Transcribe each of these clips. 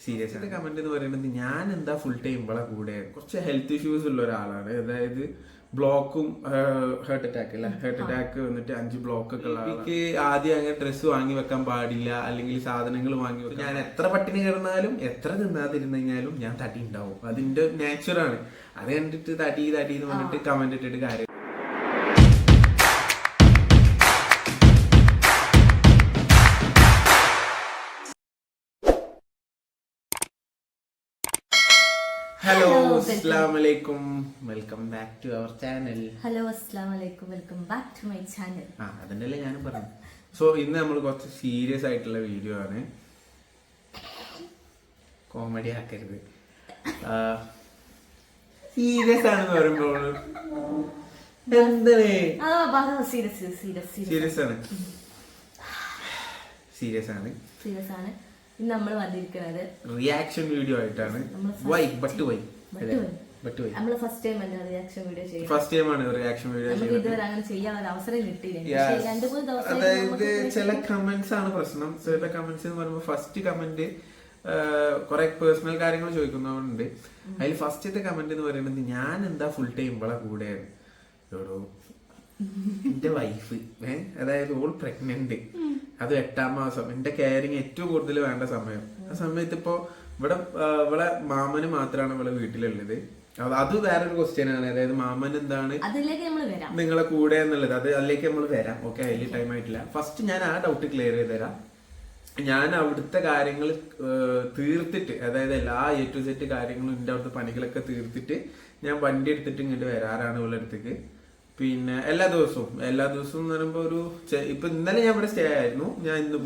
Serious ആയിട്ട് comment എന്ന് പറയുന്നത് ഞാൻ എന്താ ഫുൾ ടൈം ഇവളെ കൂടെ കുറച്ച് ഹെൽത്ത് ഇഷ്യൂസ് ഉള്ള ഒരാളാണ്. അതായത് ബ്ലോക്കും ഹാർട്ട് അറ്റാക്ക് അല്ല, ഹാർട്ട് അറ്റാക്ക് വന്നിട്ട് 5 ബ്ലോക്ക് ഒക്കെ ഉള്ള എനിക്ക് ആദ്യം അങ്ങനെ ഡ്രസ്സ് വാങ്ങി വെക്കാൻ പാടില്ല, അല്ലെങ്കിൽ സാധനങ്ങൾ വാങ്ങി വെക്കാൻ. ഞാൻ എത്ര പട്ടിണി കിടന്നാലും എത്ര തിന്നാതിരുന്നു കഴിഞ്ഞാലും ഞാൻ തടി ഉണ്ടാവും. അതിന്റെ നേച്ചറാണ്. അത് കണ്ടിട്ട് തടി എന്ന് പറഞ്ഞിട്ട് കമന്റ് ഇട്ടിട്ട് കാര്യം. ഹലോ അസ്സലാമലൈക്കും, welcome back to our channel. Hello അസ്സലാമലൈക്കും, welcome back to my channel. അതിൻ്റെല്ലേ ഞാനും പറഞ്ഞു. സോ ഇന്ന് നമ്മൾ കുറച്ച് സീരിയസ് ആയിട്ടുള്ള വീഡിയോ ആണ്. കോമഡി ആക്കരുത്. സീരിയസ് ആണെന്ന് പറയുമ്പോൾ എന്താണ് സീരിയസ് ആണ്. ഇന്ന് നമ്മൾ വന്നിരിക്കുന്നത് റിയാക്ഷൻ വീഡിയോ ആയിട്ടാണ്. നമ്മള് ഫസ്റ്റ് ടൈം ആണ് റിയാക്ഷൻ വീഡിയോ ചെയ്യുന്നത്. ഫസ്റ്റ് ടൈം ആണ് റിയാക്ഷൻ വീഡിയോ ചെയ്യുന്നത്. ഇതുവരെ അങ്ങനെ ചെയ്യാൻ ഒരു അവസരം കിട്ടിയില്ല. 2-3 ദിവസം അതായത് ചില കമന്റ്സ് ആണ് പ്രശ്നം. ചില കമന്റ്സ് എന്ന് പറയുമ്പോൾ ഫസ്റ്റ് കമന്റ് കുറെ പേഴ്സണൽ കാര്യങ്ങൾ ചോദിക്കുന്നവരുണ്ട്. അതിൽ ഫസ്റ്റത്തെ കമന്റ് എന്ന് പറയുന്നത് ഞാൻ എന്താ ഫുൾ ടൈം ഇവളെ കൂടെയാണ്. എന്റെ വൈഫ് അതായത് ഓൾ പ്രഗ്നന്റ്, അത് 8ാം മാസം. എന്റെ കെയറിങ് ഏറ്റവും കൂടുതൽ വേണ്ട സമയം. ആ സമയത്ത് ഇപ്പൊ ഇവിടെ മാമന് മാത്രമാണ് ഇവിടെ വീട്ടിലുള്ളത്. അത് വേറൊരു ക്വസ്റ്റ്യൻ ആണ്. അതായത് മാമൻ എന്താണ് നിങ്ങളെ കൂടെ എന്നുള്ളത്, അത് അതിലേക്ക് നമ്മൾ വരാം. ഓക്കെ, അതിൽ ടൈം ആയിട്ടില്ല. ഫസ്റ്റ് ഞാൻ ആ ഡൗട്ട് ക്ലിയർ ചെയ്ത് തരാം. ഞാൻ അവിടുത്തെ കാര്യങ്ങൾ തീർത്തിട്ട്, അതായത് എല്ലാ A to Z കാര്യങ്ങളും എന്റെ അവിടുത്തെ പണികളൊക്കെ തീർത്തിട്ട് ഞാൻ വണ്ടി എടുത്തിട്ട് ഇങ്ങോട്ട് വരാറാണ് ഇവിടെ അടുത്തേക്ക്. പിന്നെ എല്ലാ ദിവസവും എന്ന് പറയുമ്പോ ഇപ്പൊ ഇന്നലെ ഞാൻ ഇവിടെ സ്റ്റേ ആയിരുന്നു. ഞാൻ ഇന്ന്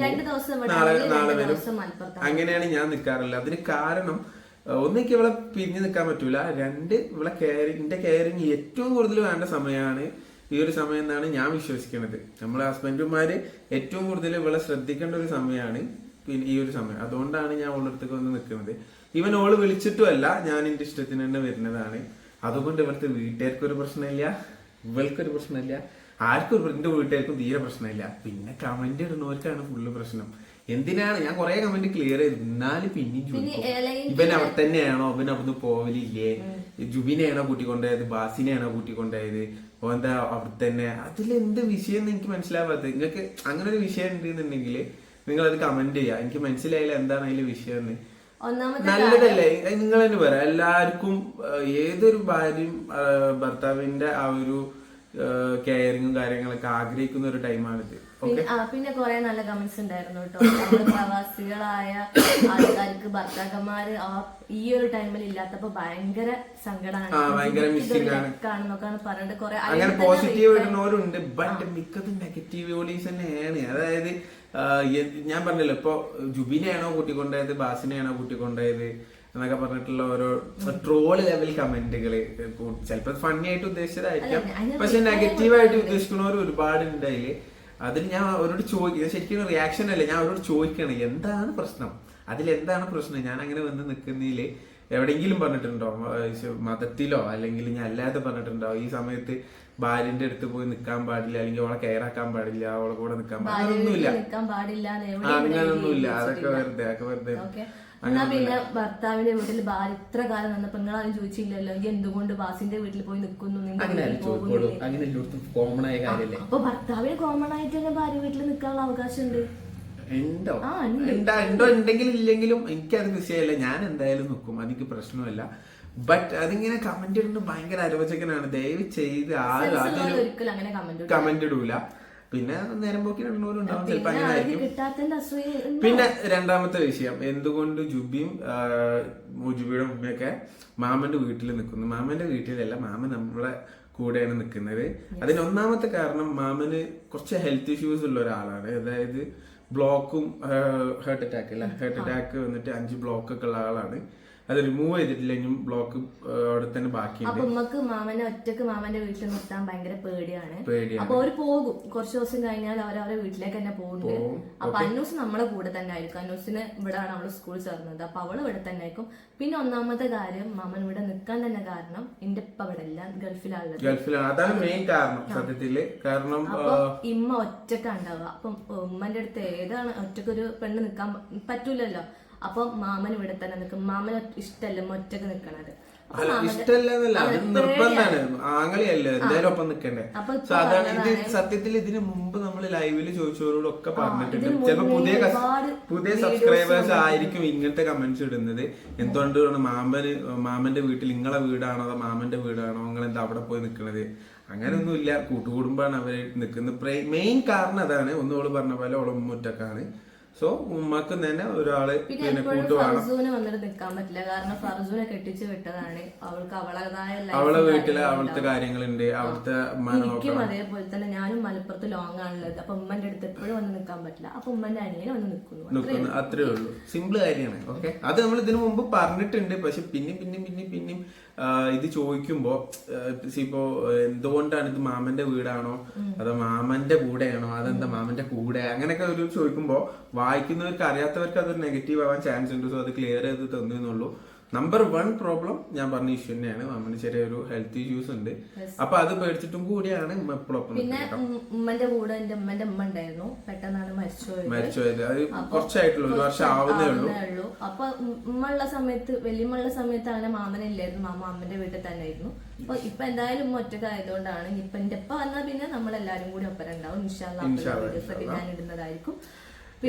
നാളെ വരും. അങ്ങനെയാണ് ഞാൻ നിൽക്കാറില്ല. അതിന് കാരണം ഒന്നെനിക്ക് ഇവിടെ പിരിഞ്ഞു നിൽക്കാൻ പറ്റൂല. 2 ഇവിടെ എന്റെ കെയറിങ് ഏറ്റവും കൂടുതൽ വേണ്ട സമയമാണ് ഈ ഒരു സമയം എന്നാണ് ഞാൻ വിശ്വസിക്കുന്നത്. നമ്മളെ ഹസ്ബൻഡുമാര് ഏറ്റവും കൂടുതൽ ഇവിടെ ശ്രദ്ധിക്കേണ്ട ഒരു സമയമാണ് പിന്നെ ഈ ഒരു സമയം. അതുകൊണ്ടാണ് ഞാൻ അവളുടെ അടുത്തേക്ക് വന്ന് നിൽക്കുന്നത്. ഇവൻ ഓള് വിളിച്ചിട്ടുമല്ല, ഞാൻ എന്റെ ഇഷ്ടത്തിന് തന്നെ വരുന്നതാണ്. അതുകൊണ്ട് ഇവിടുത്തെ വീട്ടുകാർക്കൊരു പ്രശ്നമില്ല, ഇവൾക്കൊരു പ്രശ്നമില്ല, ആർക്കും എന്റെ വീട്ടുകാർക്കും തീരെ പ്രശ്നമില്ല. പിന്നെ കമന്റ് ഇടുന്നവർക്കാണ് ഫുള്ള് പ്രശ്നം. എന്തിനാണ് ഞാൻ കുറെ കമന്റ് ക്ലിയർ ചെയ്തു, എന്നാലും പിന്നെയും ചോദിക്കും ഇവൻ അവിടെ തന്നെയാണോ, അവൻ അവിടുന്ന് പോവലില്ലേ, ജുബിനെയാണോ കൂട്ടിക്കൊണ്ടായത്, ബാസിനെയാണോ കൂട്ടിക്കൊണ്ടായത്, എന്താ അവിടെ തന്നെ. അതിലെന്ത് വിഷയം എനിക്ക് മനസ്സിലാവാത്തത്. നിങ്ങൾക്ക് അങ്ങനെ ഒരു വിഷയം ഉണ്ടെന്നുണ്ടെങ്കിൽ നിങ്ങൾ അത് കമന്റ് ചെയ്യാം. എനിക്ക് മനസ്സിലായില്ല എന്താണ് അതിലെ വിഷയം എന്ന്. നല്ലതല്ലേ, നിങ്ങൾ തന്നെ പറയാം. എല്ലാവർക്കും ഏതൊരു ഭാര്യയും ഭർത്താവിന്റെ ആ ഒരു കെയറിങ്ങും കാര്യങ്ങളൊക്കെ ആഗ്രഹിക്കുന്ന ഒരു ടൈമാണിത്. പിന്നെ കുറെ നല്ല കമന്റ്സ് ഉണ്ടായിരുന്നു കേട്ടോ. പ്രവാസികളായ ആൾക്കാർക്ക് ഭർത്താക്കന്മാര് ഈ ഒരു ടൈമിൽ ഇല്ലാത്തപ്പോ ഭയങ്കര സങ്കടമാണ്, ഭയങ്കര മിസ്സിംഗ് ആണ് പറഞ്ഞിട്ട് കുറെ അങ്ങനെ പോസിറ്റീവ് ഇടുന്നവരുണ്ട്. ബട്ട് മിക്കതും നെഗറ്റീവ് ഓളീസ് തന്നെയാണ്. അതായത് ഞാൻ പറഞ്ഞല്ലോ, ഇപ്പൊ ജുബിനെയാണോ കൂട്ടിക്കൊണ്ടായത്, ബാസിനെയാണോ കൂട്ടിക്കൊണ്ടായത് എന്നൊക്കെ പറഞ്ഞിട്ടുള്ള ഓരോ ട്രോള് ലെവൽ കമന്റുകള്. ചിലപ്പോ ഫണ്ണി ആയിട്ട് ഉദ്ദേശിച്ചതായിരിക്കാം, പക്ഷെ നെഗറ്റീവായിട്ട് ഉദ്ദേശിക്കുന്നവർ ഒരുപാട് ഉണ്ടായില്. അതിൽ ഞാൻ അവരോട് ചോദിക്കുന്നത് ശരിക്കും റിയാക്ഷൻ അല്ലേ, ഞാൻ അവരോട് ചോദിക്കണം എന്താണ് പ്രശ്നം, അതിലെന്താണ് പ്രശ്നം. ഞാൻ അങ്ങനെ വന്ന് നിൽക്കുന്നതില് എവിടെയെങ്കിലും പറഞ്ഞിട്ടുണ്ടോ, മതത്തിലോ അല്ലെങ്കിൽ ഞാൻ അല്ലാതെ പറഞ്ഞിട്ടുണ്ടോ ഈ സമയത്ത് ഭാര്യന്റെ അടുത്ത് പോയി നിൽക്കാൻ പാടില്ല, അല്ലെങ്കിൽ അവളെ കെയർ ആക്കാൻ പാടില്ല, അവളെ കൂടെ നിൽക്കാൻ പാടില്ല, അങ്ങനൊന്നുമില്ല. അതൊക്കെ വെറുതെ. എന്നാ പിന്നെ ഭർത്താവിന്റെ വീട്ടിൽ ഭാര്യ ഇത്ര കാലം നിന്നപ്പോ നിങ്ങളാരും ചോദിച്ചില്ലല്ലോ ഈ എന്തുകൊണ്ട് ബാസിന്റെ വീട്ടിൽ പോയി നിൽക്കുന്നു. അപ്പൊ ഭർത്താവിന് കോമൺ ആയിട്ട് തന്നെ ഭാര്യ വീട്ടിൽ നിൽക്കാനുള്ള അവകാശമുണ്ട്. ഉണ്ടെങ്കിലും ഇല്ലെങ്കിലും എനിക്കത് വിഷയമല്ല. ഞാൻ എന്തായാലും നിൽക്കും, എനിക്ക് പ്രശ്നമല്ല. ബട്ട് അതിങ്ങനെ കമന്റ് ഇടുന്നത് ഭയങ്കര അരോചകനാണ്. ദയവ് ചെയ്ത് ആരും അതിൽ കമന്റ് ഇടൂല. പിന്നെ നേരം പോക്കി ഇടുന്നവരുണ്ടാവും, ചിലപ്പോ അങ്ങനെ ആയിരിക്കും. പിന്നെ രണ്ടാമത്തെ വിഷയം, എന്തുകൊണ്ട് ജുബിയും ജുബിയുടെ ഉമ്മയൊക്കെ മാമന്റെ വീട്ടിൽ നിൽക്കുന്നു. മാമന്റെ വീട്ടിലല്ല, മാമൻ നമ്മളെ കൂടെയാണ് നിൽക്കുന്നത്. അതിന് ഒന്നാമത്തെ കാരണം മാമന് കുറച്ച് ഹെൽത്ത് ഇഷ്യൂസ് ഉള്ള ഒരാളാണ്. അതായത് ബ്ലോക്കും ഹാർട്ട് അറ്റാക്ക് അല്ല, ഹാർട്ട് അറ്റാക്ക് വന്നിട്ട് 5 ബ്ലോക്ക് ഒക്കെ ഉള്ള ആളാണ്. അത് റിമൂവ് ചെയ്തിട്ടില്ലെങ്കിലും ബ്ലോക്ക് അവിടെ തന്നെ ബാക്കിയുണ്ട്. അപ്പൊ ഉമ്മക്ക് മാമനെ ഒറ്റക്ക് മാമന്റെ വീട്ടിൽ നിർത്താൻ ഭയങ്കര പേടിയാണ്. അപ്പൊ അവര് പോകും, കുറച്ച് ദിവസം കഴിഞ്ഞാൽ അവരവരെ വീട്ടിലേക്ക് തന്നെ പോകുന്നുണ്ട്. അപ്പൊ അന്നൂസ് നമ്മളെ കൂടെ തന്നെ ആയിരിക്കും. അന്നൂസിന് ഇവിടെയാണ് അവള് സ്കൂൾ ചേർന്നത്, അപ്പൊ അവള് ഇവിടെ തന്നെ ആയിരിക്കും. പിന്നെ ഒന്നാമത്തെ കാര്യം, മാമൻ ഇവിടെ നിൽക്കാൻ തന്നെ കാരണം എന്റെ ഇപ്പൊ ഇവിടെ എല്ലാം ഗൾഫിലാണ്. അതാണ് മെയിൻ കാരണം സത്യത്തില്. കാരണം അപ്പൊ ഇമ്മ ഒറ്റക്കാ ഉണ്ടാവുക. അപ്പം ഉമ്മന്റെ അടുത്ത് ഏതാണ് ഒറ്റക്കൊരു പെണ്ണ് നിൽക്കാൻ പറ്റൂലല്ലോ. അപ്പൊ മാമൻ ഇവിടെ തന്നെ നിൽക്കും. മാമന് ഇഷ്ടമല്ല ഒറ്റക്ക് നിക്കണത്. ഇഷ്ടമല്ലെന്നല്ല, അത് നിർബന്ധമാണ്. ആങ്ങളിയല്ലേ എന്തായാലും ഒപ്പം നിക്കണ്ടേ. സോ അതാണ് ഇത്. സത്യത്തിൽ ഇതിന് മുമ്പ് നമ്മൾ ലൈവില് ചോദിച്ചവരോടൊക്കെ പറഞ്ഞിട്ടുണ്ട്. ചിലപ്പോ പുതിയ സബ്സ്ക്രൈബേഴ്സ് ആയിരിക്കും ഇങ്ങനത്തെ കമന്റ്സ് ഇടുന്നത്. എന്തുകൊണ്ടാണ് മാമന്റെ വീട്ടിൽ നിങ്ങളെ വീടാണോ അതോ മാമന്റെ വീടാണോ, നിങ്ങൾ എന്താ അവിടെ പോയി നിക്കണത്? അങ്ങനെയൊന്നുമില്ല, കൂട്ടുകുടുംബാണ് അവര് നിക്കുന്നത്. മെയിൻ കാരണം അതാണ്. ഒന്നോള് പറഞ്ഞ പോലെ ഓളെ മുറ്റക്കാണ്. സോ ഉമ്മക്ക് തന്നെ ഒരാള് പിന്നെ ഫർസൂന് വന്നിട്ട് നിക്കാൻ പറ്റില്ല. കാരണം ഫർസൂനെ കെട്ടിച്ച് വിട്ടതാണ്. അവൾക്ക് അവളേതായ അവളെ വീട്ടില് അവിടുത്തെ കാര്യങ്ങളുണ്ട്, അവിടുത്തെ എനിക്കും അതേപോലെ തന്നെ. ഞാനും മലപ്പുറത്ത് ലോങ് ആണുള്ളത്. അപ്പൊ ഉമ്മന്റെ അടുത്ത് എപ്പോഴും വന്ന് നിക്കാൻ പറ്റില്ല. അപ്പൊ ഉമ്മന്റെ അനിയനെ വന്ന് നിൽക്കുന്നു. അത്രേ ഉള്ളൂ. സിമ്പിൾ കാര്യമാണ്. ഓക്കെ, അത് നമ്മൾ ഇതിനു മുമ്പ് പറഞ്ഞിട്ടുണ്ട്. പക്ഷെ പിന്നെയും ഇത് ചോദിക്കുമ്പോ ഇപ്പോ എന്തുകൊണ്ടാണ് ഇത് മാമന്റെ വീടാണോ അതോ മാമന്റെ കൂടെയാണോ, അതെന്താ മാമന്റെ കൂടെ, അങ്ങനെയൊക്കെ ഒരു ചോദിക്കുമ്പോ വായിക്കുന്നവർക്ക് അറിയാത്തവർക്ക് അതൊരു നെഗറ്റീവ് ആവാൻ ചാൻസ് ഉണ്ട്. സോ അത് ക്ലിയർ ചെയ്ത് തന്നുള്ളൂ. നമ്പർ 1 പ്രോബ്ലം ഞാൻ പറഞ്ഞ ഇഷ്യൂ തന്നെയാണ്. മാമന് ചെറിയൊരു ഹെൽത്ത് ഇഷ്യൂസ് ഉണ്ട്. അപ്പൊ അത് പേടിച്ചിട്ടും കൂടിയാണ് എപ്പോഴൊപ്പം. പിന്നെ ഉമ്മന്റെ കൂടെ എന്റെ ഉമ്മന്റെ ഉമ്മ ഉണ്ടായിരുന്നു. പെട്ടെന്നാണ് മരിച്ചുപോയത്. അത് കുറച്ചായിട്ടുള്ളൂ, 1 വർഷം ആവുന്നേ ഉള്ളൂ. അപ്പൊ ഉമ്മയുള്ള സമയത്ത്, വലിയമ്മയുള്ള സമയത്ത് അങ്ങനെ മാമനില്ലായിരുന്നു. മാമ അമ്മന്റെ വീട്ടിൽ തന്നെ ആയിരുന്നു. അപ്പൊ ഇപ്പൊ എന്തായാലും ഉമ്മ ഒറ്റക്ക് ആയതുകൊണ്ടാണ്. ഇപ്പൊ എന്റെ ഉപ്പ വന്നാൽ പിന്നെ നമ്മളെല്ലാരും കൂടി ഒപ്പരം ഉണ്ടാവും. ഇൻഷാ അല്ലാഹ് ഞാൻ ഇടുന്നതായിരിക്കും.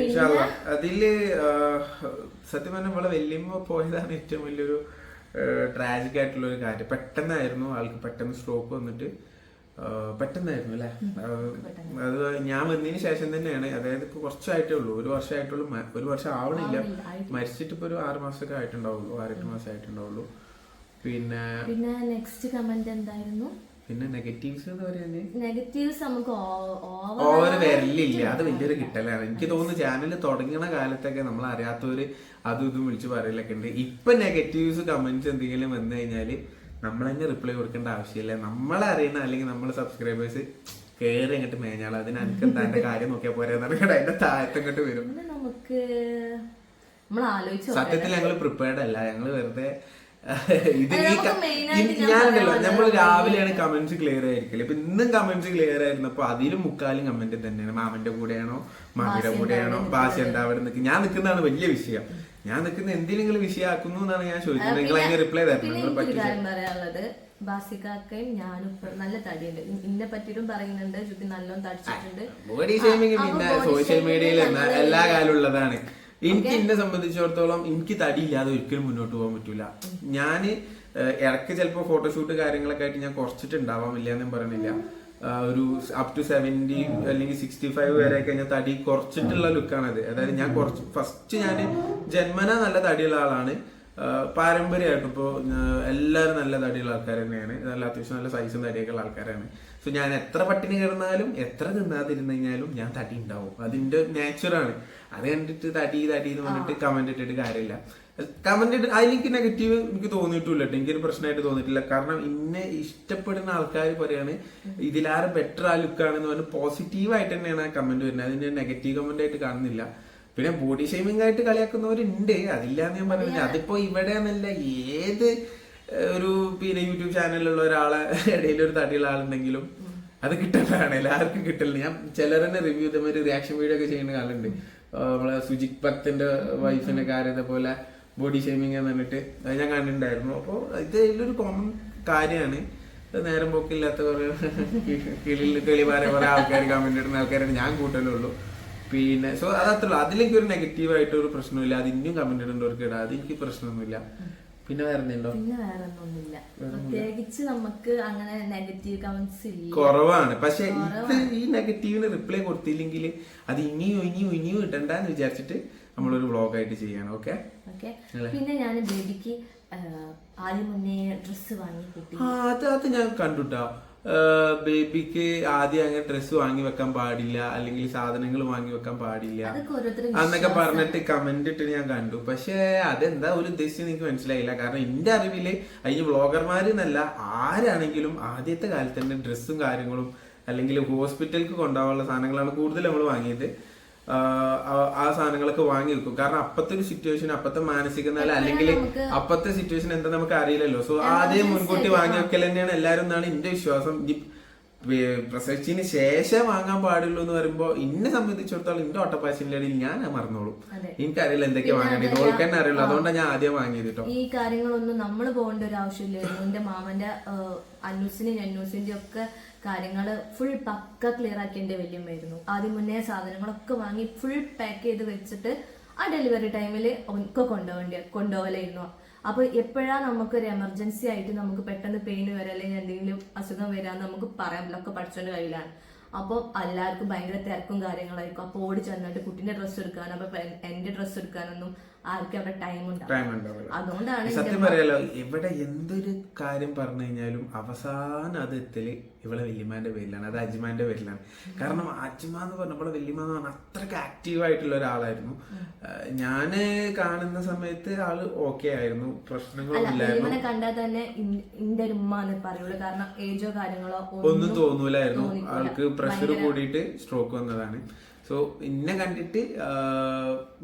അതില് സത്യം പറഞ്ഞ നമ്മളെ വല്യമ്മ പോയതാണ് ഏറ്റവും വലിയൊരു ട്രാജിക് ആയിട്ടുള്ള ഒരു കാര്യം. പെട്ടെന്നായിരുന്നു ആൾക്ക്, പെട്ടെന്ന് സ്ട്രോക്ക് വന്നിട്ട് പെട്ടെന്നായിരുന്നു അല്ലെ. അത് ഞാൻ വന്നതിന് ശേഷം തന്നെയാണ്. അതായത് ഇപ്പൊ കുറച്ചായിട്ടേ ഉള്ളൂ, 1 വർഷമായിട്ടുള്ളൂ. 1 വർഷം ആവണില്ല, മരിച്ചിട്ട് ഇപ്പൊ ഒരു 6 മാസമൊക്കെ ആയിട്ടുണ്ടാവുള്ളൂ, 6-8 മാസം ആയിട്ടുണ്ടാവുള്ളൂ. പിന്നെ നെക്സ്റ്റ് കമന്റ് എന്തായിരുന്നു? പിന്നെ നെഗറ്റീവ്സ് എന്ന് പറയുന്നത് നെഗറ്റീവ്സ് നമുക്ക് ഓവർ വരലില്ല. അത് വലിയൊരു കിട്ടലാണ്. എനിക്ക് തോന്നുന്നു ചാനൽ തുടങ്ങുന്ന കാലത്തൊക്കെ നമ്മൾ അറിയാത്തവര് അതും ഇതും വിളിച്ച് പറയലൊക്കെ ഉണ്ട്. ഇപ്പൊ നെഗറ്റീവ്സ് കമന്റ്സ് എന്തെങ്കിലും വന്നു കഴിഞ്ഞാല് നമ്മൾ തന്നെ റിപ്ലൈ കൊടുക്കേണ്ട ആവശ്യമില്ല. നമ്മളെ അറിയുന്ന അല്ലെങ്കിൽ നമ്മളെ സബ്സ്ക്രൈബേഴ്സ് കയറി അങ്ങോട്ട് മേഞ്ഞാൽ അതിന് എനിക്ക് എന്താ എന്റെ കാര്യം നോക്കിയാൽ പോരാ എന്നിട്ട് അതിന്റെ താഴത്തങ്ങോട്ട് വരും. നമുക്ക് സത്യത്തിൽ ഞങ്ങൾ പ്രിപ്പയർഡ് അല്ല, ഞങ്ങൾ വെറുതെ ഞാനുണ്ടല്ലോ. നമ്മൾ രാവിലെയാണ് കമന്റ്സ് ക്ലിയർ ആയിരിക്കില്ല. ഇപ്പൊ ഇന്നും കമന്റ്സ് ക്ലിയർ ആയിരുന്നപ്പോ അതിലും മുക്കാലും കമന്റ് തന്നെയാണ്. മാമന്റെ കൂടെയാണോ മാമിയുടെ കൂടെയാണോ, ഭാഷ എന്താ അവിടെ നിൽക്കുക, ഞാൻ നിൽക്കുന്നതാണ് വലിയ വിഷയം. ഞാൻ നിൽക്കുന്ന എന്തെങ്കിലും വിഷയമാക്കുന്നു എന്നാണ് ഞാൻ ചോദിക്കുന്നത്. നിങ്ങൾ അതിന് റിപ്ലൈ തരണം. പറയാനുള്ളത്, ബാസിക്കാക്കയും ഞാനും നല്ല തടിയുണ്ട്. ഇതിനെ പറ്റിയിട്ടും പറയുന്നുണ്ട്. ചുറ്റി നല്ലോണം തടിച്ചിട്ടുണ്ട്. ബോഡി ഷേമിങ് പിന്നെ സോഷ്യൽ മീഡിയയിൽ എല്ലാ കാലം ഉള്ളതാണ്. എനിക്ക് എന്നെ സംബന്ധിച്ചിടത്തോളം എനിക്ക് തടിയില്ലാതെ ഒരിക്കലും മുന്നോട്ട് പോകാൻ പറ്റൂല. ഞാന് ഇടയ്ക്ക് ചിലപ്പോ ഫോട്ടോഷൂട്ട് കാര്യങ്ങളൊക്കെ ആയിട്ട് ഞാൻ കുറച്ചിട്ടുണ്ടാവാം, ഇല്ല എന്നും പറയണില്ല. ഒരു അപ് ടു 70 അല്ലെങ്കിൽ 65 വരെയൊക്കെ ഞാൻ തടി കുറച്ചിട്ടുള്ള ലുക്കാണത്. അതായത് ഞാൻ ഫസ്റ്റ് ഞാൻ ജന്മന നല്ല തടിയുള്ള ആളാണ്. പാരമ്പര്യമായിട്ട് ഇപ്പോ എല്ലാവരും നല്ല തടിയുള്ള ആൾക്കാർ തന്നെയാണ്. നല്ല അത്യാവശ്യം നല്ല സൈസും തടിയൊക്കെ ഉള്ള ആൾക്കാരാണ്. സോ ഞാൻ എത്ര പട്ടിണി കിടന്നാലും എത്ര തിന്നാതിരുന്നു കഴിഞ്ഞാലും ഞാൻ തടി ഉണ്ടാവും. അതിന്റെ നേച്ചറാണ്. അത് കണ്ടിട്ട് തടി എന്ന് പറഞ്ഞിട്ട് കമന്റ് ഇട്ടിട്ട് കാര്യമില്ല. കമന്റ് ഇട്ട് അതിലേക്ക് നെഗറ്റീവ് എനിക്ക് തോന്നിയിട്ടില്ല. എനിക്കൊരു പ്രശ്നമായിട്ട് തോന്നിയിട്ടില്ല. കാരണം ഇന്നെ ഇഷ്ടപ്പെടുന്ന ആൾക്കാർ പറയാണ് ഇതിലാരും ബെറ്റർ ആ ലുക്കാണെന്ന് പറഞ്ഞ് പോസിറ്റീവായിട്ട് തന്നെയാണ് ആ കമന്റ് വരുന്നത്. അതിന്റെ നെഗറ്റീവ് കമന്റ് ആയിട്ട് കാണുന്നില്ല. പിന്നെ ബോഡി ഷേമിംഗ് ആയിട്ട് കളിയാക്കുന്നവരുണ്ട്, അതില്ലാന്ന് ഞാൻ പറയുന്നില്ല. അതിപ്പോ ഇവിടെ എന്നല്ല, ഏത് ഒരു പിന്നെ യൂട്യൂബ് ചാനലിലുള്ള ഒരാളെ ഇടയിൽ ഒരു തടിയുള്ള ആളുണ്ടെങ്കിലും അത് കിട്ടേണ്ടതാണ്. എല്ലാവർക്കും കിട്ടില്ല. ഞാൻ ചിലരെന്നെ റിവ്യൂ ഇതേമാതിരി റിയാക്ഷൻ വീഡിയോ ഒക്കെ ചെയ്യുന്ന കാലുണ്ട്. നമ്മളെ സുജിത് ഭക്തന്റെ വൈഫിന്റെ കാര്യം ഇതേപോലെ ബോഡി ഷേമിങ് എന്ന് പറഞ്ഞിട്ട് അത് ഞാൻ കണ്ടിട്ടുണ്ടായിരുന്നു. അപ്പോൾ ഇത് ഇതിലൊരു കോമൺ കാര്യമാണ്. നേരം പോക്കില്ലാത്ത കുറെ കിളിമാരെ കുറെ ആൾക്കാർ കമന്റ് ഇടുന്ന ആൾക്കാരാണ് ഞാൻ കൂട്ടലുള്ളൂ. പിന്നെ സോ അതത്രയുള്ളൂ. അതിലേക്ക് ഒരു നെഗറ്റീവായിട്ട് ഒരു പ്രശ്നമില്ല. അത് ഇനിയും കമന്റ് ഇടേണ്ടവർക്ക് ഇടാം, അതെനിക്ക് പ്രശ്നമൊന്നുമില്ല. പിന്നെ വേറെ ഒന്നുമില്ല. പ്രത്യേകിച്ച് നമുക്ക് അങ്ങനെ നെഗറ്റീവ് കമന്റ്സ് കുറവാണ്. പക്ഷെ ഇത് ഈ നെഗറ്റീവിന് റിപ്ലൈ കൊടുത്തില്ലെങ്കിൽ അത് ഇനിയും ഇടണ്ടെന്ന് വിചാരിച്ചിട്ട് നമ്മളൊരു വ്ളോഗായിട്ട് ചെയ്യണം. ഓക്കെ. പിന്നെ ഞാൻ ബേബിക്ക് ആദ്യം മുന്നേ ഡ്രസ്സ് വാങ്ങി കിട്ടി. അത് ഞാൻ കണ്ടുട്ടോ. ബേബിക്ക് ആദ്യം അങ്ങനെ ഡ്രസ്സ് വാങ്ങി വെക്കാൻ പാടില്ല, അല്ലെങ്കിൽ സാധനങ്ങൾ വാങ്ങി വെക്കാൻ പാടില്ല എന്നൊക്കെ പറഞ്ഞിട്ട് കമന്റ് ഇട്ട് ഞാൻ കണ്ടു. പക്ഷെ അതെന്താ ഒരു ഉദ്ദേശിച്ച് എനിക്ക് മനസ്സിലായില്ല. കാരണം എന്റെ അറിവില് അതിന് വ്ളോഗർമാര് എന്നല്ല ആരാണെങ്കിലും ആദ്യത്തെ കാലത്ത് തന്നെ ഡ്രസ്സും കാര്യങ്ങളും അല്ലെങ്കിൽ ഹോസ്പിറ്റലിലേക്ക് കൊണ്ടുപോകാനുള്ള സാധനങ്ങളാണ് കൂടുതൽ നമ്മൾ വാങ്ങിയത്. ആ സാധനങ്ങളൊക്കെ വാങ്ങി വെക്കും. കാരണം അപ്പത്തെ ഒരു സിറ്റുവേഷൻ, അപ്പത്തെ മാനസിക നില അല്ലെങ്കിൽ അപ്പത്തെ സിറ്റുവേഷൻ എന്താ നമുക്ക് അറിയില്ലല്ലോ. സോ ആദ്യം മുൻകൂട്ടി വാങ്ങി വെക്കൽ തന്നെയാണ് എല്ലാവരും എന്നാണ് എന്റെ വിശ്വാസം. പ്രസവിച്ചതിന് ശേഷം വാങ്ങാൻ പാടുള്ളൂ എന്ന് പറയുമ്പോ എന്നെ സംബന്ധിച്ചിടത്തോളം എന്റെ ഓട്ടപ്പാച്ചിന്റെ ഇടയിൽ ഞാൻ മറന്നോളൂ. എനിക്കറിയില്ല എന്തൊക്കെയാ വാങ്ങേണ്ടത്, ഓൾക്ക് തന്നെ അറിയുള്ളൂ. അതുകൊണ്ടാണ് ഞാൻ ആദ്യം വാങ്ങിയത് കേട്ടോ. ഈ കാര്യങ്ങളൊന്നും നമ്മൾ പോകേണ്ട ഒരു ആവശ്യമില്ലായിരുന്നു. എന്റെ മാമന്റെ അന്നൂസിന്റെയും അന്നൂസിന്റെയും ഒക്കെ കാര്യങ്ങള് ഫുൾ പക്ക ക്ലിയർ ആക്കിയതിന്റെ വല്യമ്മയായിരുന്നു. ആദ്യം മുന്നേ സാധനങ്ങളൊക്കെ വാങ്ങി ഫുൾ പാക്ക് ചെയ്ത് വെച്ചിട്ട് ആ ഡെലിവറി ടൈമിൽ ഒക്കെ കൊണ്ടുപോകലായിരുന്നു. അപ്പൊ എപ്പോഴാ നമുക്കൊരു എമർജൻസി ആയിട്ട് നമുക്ക് പെട്ടെന്ന് പെയിൻ വരാം അല്ലെങ്കിൽ എന്തെങ്കിലും അസുഖം വരാന്ന് നമുക്ക് പറയാൻ പറ്റില്ല, ഒക്കെ പഠിച്ചോണ്ട് കയ്യിലാണ്. അപ്പോൾ എല്ലാവർക്കും ഭയങ്കര തിരക്കും കാര്യങ്ങളായിരിക്കും. അപ്പൊ ഓടി ചെന്നിട്ട് കുട്ടീന്റെ ഡ്രസ്സ് എടുക്കാനും അപ്പൊ എന്റെ ഡ്രസ്സ് എടുക്കാനൊന്നും ആർക്കും അവിടെ ടൈം ഉണ്ടാവും. അതുകൊണ്ടാണ് സത്യം പറയാലോ, ഇവിടെ എന്തൊരു കാര്യം പറഞ്ഞു കഴിഞ്ഞാലും അവസാനം അത് എത്തല് ഇവളെ വല്യമാന്റെ പേരിലാണ്, അത് അജ്മാന്റെ പേരിലാണ്. കാരണം അജ്മ എന്ന് പറഞ്ഞപ്പോൾ വല്യമ്മ എന്ന് പറഞ്ഞാൽ അത്രയ്ക്ക് ആക്റ്റീവ് ആയിട്ടുള്ള ഒരാളായിരുന്നു. ഞാന് കാണുന്ന സമയത്ത് ആള് ഓക്കെ ആയിരുന്നു, പ്രശ്നങ്ങളൊന്നും കണ്ടാൽ തന്നെ എന്റെ ഒരു ഉമ്മ എന്ന് പറയുള്ളൂ. കാരണം ഏജോ കാര്യങ്ങളോ ഒന്നും തോന്നൂലായിരുന്നു. ആൾക്ക് പ്രഷർ കൂടിയിട്ട് സ്ട്രോക്ക് വന്നതാണ്. സോ എന്നെ കണ്ടിട്ട്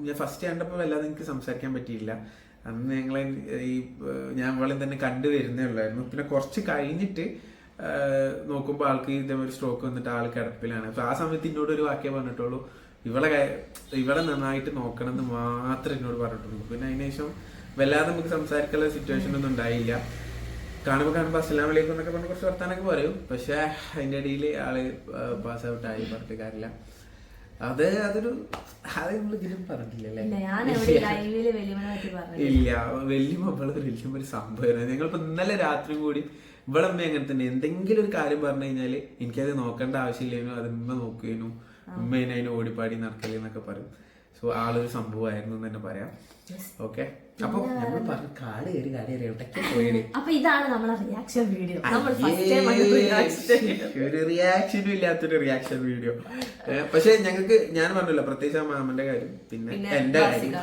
ഞാൻ ഫസ്റ്റ് കണ്ടപ്പോൾ വല്ലാതെ എനിക്ക് സംസാരിക്കാൻ പറ്റിയില്ല. അന്ന് ഞങ്ങളെ ഞാൻ അവളെ തന്നെ കണ്ടുവരുന്നേ ഉള്ളായിരുന്നു. പിന്നെ കുറച്ച് കഴിഞ്ഞിട്ട് നോക്കുമ്പോൾ ആൾക്ക് ഇതേപോലെ സ്ട്രോക്ക് വന്നിട്ട് ആൾ കിടപ്പിലാണ്. അപ്പൊ ആ സമയത്ത് എന്നോട് ഒരു വാക്യം പറഞ്ഞിട്ടുള്ളൂ, ഇവളെ നന്നായിട്ട് നോക്കണം എന്ന് മാത്രമേ എന്നോട് പറഞ്ഞിട്ടുള്ളൂ. പിന്നെ അതിനുശേഷം വല്ലാതെ നമുക്ക് സംസാരിക്കാനുള്ള സിറ്റുവേഷൻ ഒന്നും ഉണ്ടായില്ല. കാണുമ്പോൾ അസ്സലാമു അലൈക്കും എന്നൊക്കെ പറഞ്ഞ് കുറച്ച് വർത്താനൊക്കെ പറയും. പക്ഷെ അതിന്റെ ഇടയിൽ ആള് പാസ് ഔട്ട് ആയി, പറഞ്ഞിട്ട് കാര്യമില്ല. അത് നമ്മൾ ഇതിലും പറഞ്ഞില്ലല്ലേ? ഇല്ല, വല്യമ്മ ഒരു സംഭവം. ഞങ്ങളിപ്പോ ഇന്നലെ രാത്രി കൂടി ഇവളമ്മ അങ്ങനെ തന്നെ എന്തെങ്കിലും ഒരു കാര്യം പറഞ്ഞു കഴിഞ്ഞാല് എനിക്കത് നോക്കേണ്ട ആവശ്യമില്ലേനു, അത് ഉമ്മ നോക്കിയേനു, ഉമ്മേനെ അതിന് ഓടിപ്പാടി നടക്കലെന്നൊക്കെ പറയും. സോ ആളൊരു സംഭവമായിരുന്നു എന്ന് തന്നെ പറയാം. ഓക്കെ, അപ്പൊ നമ്മൾ പറഞ്ഞു കാട് കയറി പോയി. അപ്പൊ ഇതാണ് നമ്മളെ റിയാക്ഷൻ വീഡിയോ. ഒരു റിയാക്ഷനും ഇല്ലാത്തൊരു റിയാക്ഷൻ വീഡിയോ. പക്ഷെ ഞങ്ങൾക്ക് ഞാൻ പറഞ്ഞില്ല, പ്രത്യേകിച്ച് ആ മാമന്റെ കാര്യം പിന്നെ എന്റെ കാര്യം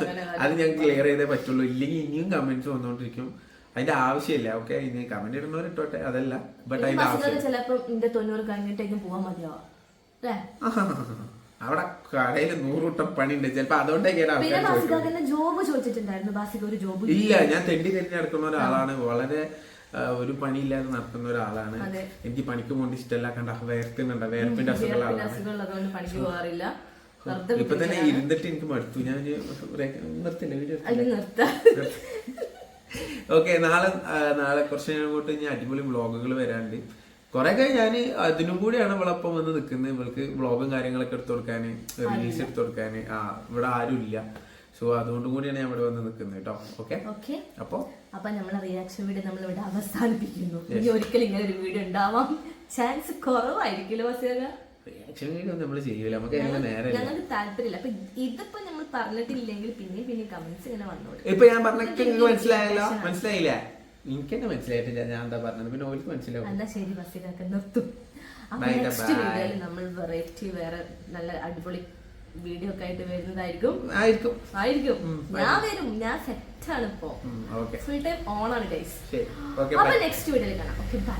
അത് ഞങ്ങൾക്ക് ക്ലിയർ ചെയ്തേ പറ്റുള്ളൂ. ഇല്ലെങ്കിൽ ഇനിയും കമന്റ്സ് വന്നോണ്ടിരിക്കും. അതിന്റെ ആവശ്യമില്ല. ഓക്കെ, ഇനി കമന്റ് ഇടുന്നവർ ഇട്ടോട്ടെ, അതല്ല. ബട്ട് അതിന്റെ ആവശ്യം ചിലപ്പോ 90 കഴിഞ്ഞിട്ടേക്കും പോവാൻ മതിയാവാം അല്ലേ? അവിടെ കടയിൽ 100 കൂട്ടം പണിയുണ്ട്. ചിലപ്പോ അതുകൊണ്ടൊക്കെ ഇല്ല, ഞാൻ തെണ്ടി നടക്കുന്ന ഒരാളാണ്. വളരെ ഒരു പണിയില്ലാതെ നടക്കുന്ന ഒരാളാണ്. എനിക്ക് പണിക്ക് പോകേണ്ട ഇഷ്ടമല്ല. കണ്ട വേർക്കുന്നുണ്ട്, വേർപ്പിന്റെ അസുഖമുള്ള ആളാണ്. ഇപ്പൊ തന്നെ ഇരുന്നിട്ട് എനിക്ക് മടുത്തു. ഞാൻ നിർത്തില്ല. ഓക്കെ, നാളെ കുറച്ച് അങ്ങോട്ട് ഇനി അടിപൊളി വ്ളോഗുകൾ വരാണ്ട്. കുറെ ഞാൻ അതിനും കൂടിയാണ് ഇവളൊപ്പം വന്ന് നിൽക്കുന്നത്. ഇവൾക്ക് വ്ളോഗും കാര്യങ്ങളൊക്കെ എടുത്തു കൊടുക്കാന്, റീൽസ് എടുത്തു കൊടുക്കാന് ഇവിടെ ആരും ഇല്ല. സോ അതുകൊണ്ട് കൂടിയാണ് ഞാൻ ഇവിടെ വന്ന് നിൽക്കുന്നത് കേട്ടോ. ഓക്കെ, അപ്പൊ നമ്മളെ റിയാക്ഷൻ വീഡിയോ നമ്മൾ ഇവിടെ അവസാനിപ്പിക്കുന്നു. ഇനി ഒരിക്കലും ഇങ്ങനെ ഒരു വീഡിയോ ഉണ്ടാവാൻ ചാൻസ് കുറവായിരിക്കുമല്ലോ. റിയാക്ഷൻ വീഡിയോ നമ്മൾ ചെയ്യൂല, നമുക്ക് ഞങ്ങൾക്ക് താല്പര്യമില്ല. അപ്പൊ ഇതിപ്പോ നമ്മൾ പറഞ്ഞിട്ടില്ലെങ്കിൽ പിന്നെ കമന്റ്സ് ഇങ്ങനെ വന്നോളൂ. ഇപ്പൊ ഞാൻ പറഞ്ഞൊക്കെ മനസ്സിലായില്ല? എനിക്കെന്നെ മനസ്സിലായിട്ടില്ല ഞാൻ എന്താ പറഞ്ഞത്. പിന്നെ ഓർക്ക് മനസ്സിലാവും. എന്നാ ശരി, ബസ്സിലൊക്കെ നിർത്തും. നെക്സ്റ്റ് വീഡിയോയിൽ നമ്മൾ വെറൈറ്റി വേറെ നല്ല അടിപൊളി വീഡിയോ ഒക്കെ ആയിട്ട് വരുന്നതായിരിക്കും. ഞാൻ സെറ്റാണ് ഇപ്പോ, ഫുൾ ടൈം ഓൺ ആണ് ഗൈസ്. അപ്പൊ നെക്സ്റ്റ് വീഡിയോയിൽ കാണാം. Okay, by.